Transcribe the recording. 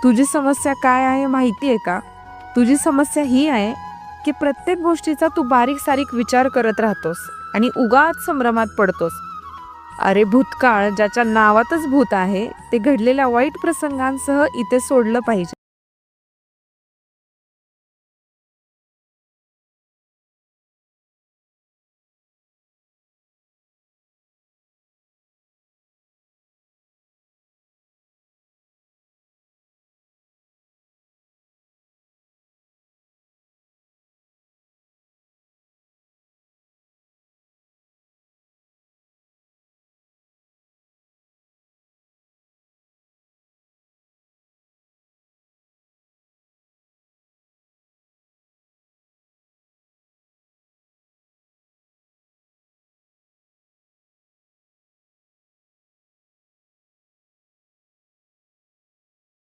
तुझी समस्या काय आहे माहिती आहे का? तुझी समस्या ही आहे की प्रत्येक गोष्टीचा तू बारीक सारीक विचार करत राहतोस आणि उगाच संभ्रमात पडतोस. अरे भूतकाळ ज्याच्या नावातच भूत आहे ते घडलेल्या वाईट प्रसंगांसह इथे सोडलं पाहिजे.